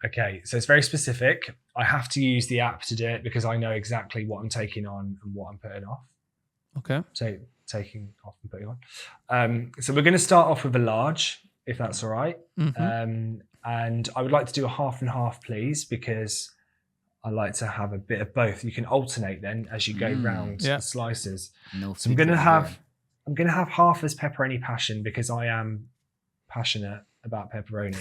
Okay, so it's very specific. I have to use the app to do it because I know exactly what I'm taking on and what I'm putting off. Okay. So taking off and putting on. So we're going to start off with a large, if that's all right. And I would like to do a half and half, please, because I like to have a bit of both. You can alternate then as you go round the slices. So I'm going to have half as pepperoni passion because I am passionate about pepperoni.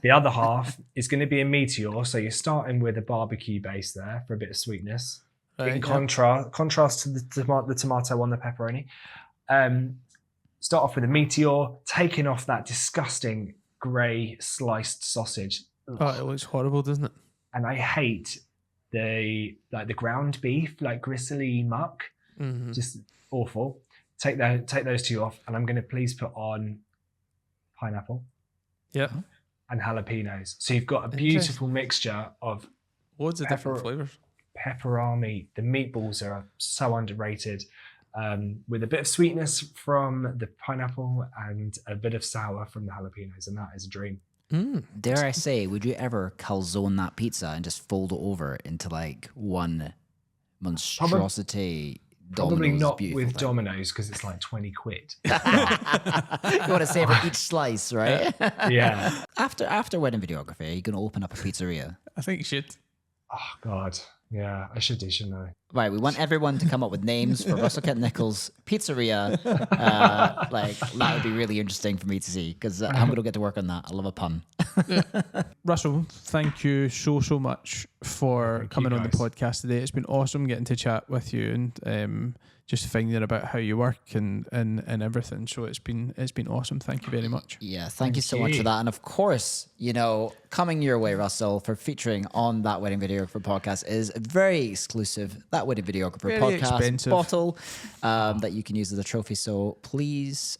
The other half is going to be a meteor. So you're starting with a barbecue base there for a bit of sweetness. In contrast to the tomato on the pepperoni. Start off with a meteor, taking off that disgusting grey sliced sausage. Oh, it looks horrible, doesn't it? And I hate the ground beef, like gristly muck. Just awful. Take those two off, and I'm going to please put on pineapple. Yeah. And jalapenos. So you've got a beautiful mixture of loads of different flavors. Pepperami. The meatballs are so underrated. With a bit of sweetness from the pineapple and a bit of sour from the jalapenos, and that is a dream. Dare I say, would you ever calzone that pizza and just fold it over into like one monstrosity? Probably not with Domino's because it's like 20 quid. You want to savor each slice, right? Yeah. After wedding videography, are you going to open up a pizzeria? I think you should. Oh God, yeah, I should do, shouldn't I? Right, we want everyone to come up with names for Russell Kent Nicholls Pizzeria. Like that would be really interesting for me to see because I'm going to get to work on that. I love a pun. Russell, thank you so much for coming on the podcast today. It's been awesome getting to chat with you and just finding about how you work and everything. So it's been awesome. Thank you very much. Yeah, thank you so much for that. And of course, coming your way, Russell, for featuring on That Wedding Videographer podcast is a very exclusive That Wedding Videographer podcast bottle that you can use as a trophy. So please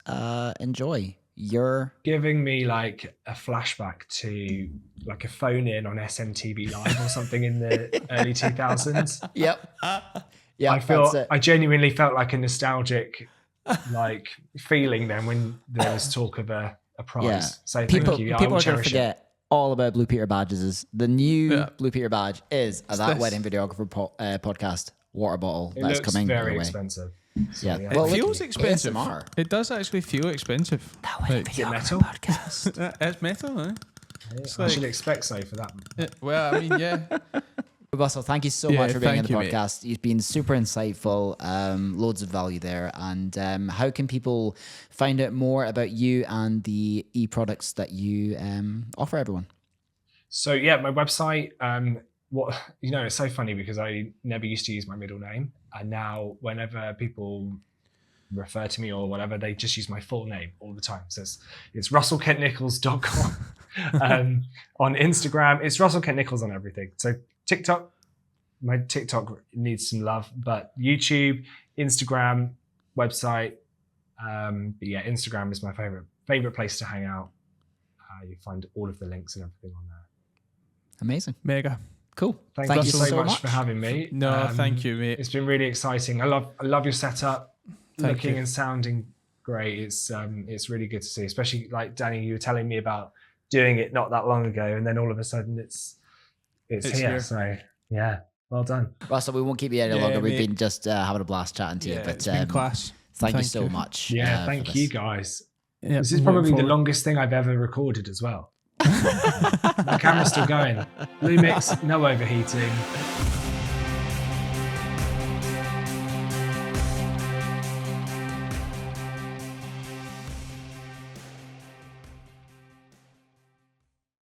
enjoy. You're giving me like a flashback to like a phone in on SMTV Live or something in the early 2000s. Yep. Yeah, I genuinely felt like a nostalgic like feeling then when there was talk of a prize. Yeah. So thank you. People are going to forget all about Blue Peter badges. The new Blue Peter badge is That Wedding Videographer podcast water bottle that's coming very your way. Expensive. So, yeah. Well, it feels expensive. ASMR. It does actually feel expensive. That Wedding Videographer podcast. It's metal, eh? I should expect so for that. Well, I mean, yeah. Russell, thank you so much for being on the podcast. You've been super insightful, loads of value there. And how can people find out more about you and the e-products that you offer everyone? So yeah, my website, it's so funny because I never used to use my middle name. And now whenever people refer to me or whatever, they just use my full name all the time. So it's russellkentnichols.com. On Instagram, it's Russell Kent Nicholls on everything. So TikTok, my TikTok needs some love, but YouTube, Instagram, website. But yeah, Instagram is my favorite place to hang out. You find all of the links and everything on there. Amazing. Mega. Cool. Thank you so much for having me. No, thank you, mate. It's been really exciting. I love your setup. Thank Looking you. and sounding great. It's really good to see, especially like Danny, you were telling me about doing it not that long ago, and then all of a sudden it's here. So yeah, well done. Russell, we won't keep you any longer. We've been just having a blast chatting to you. But it's been class. Thank you so much. Yeah, thank you guys. Yeah, this is probably the longest thing I've ever recorded as well. My camera's still going. Lumix, no overheating.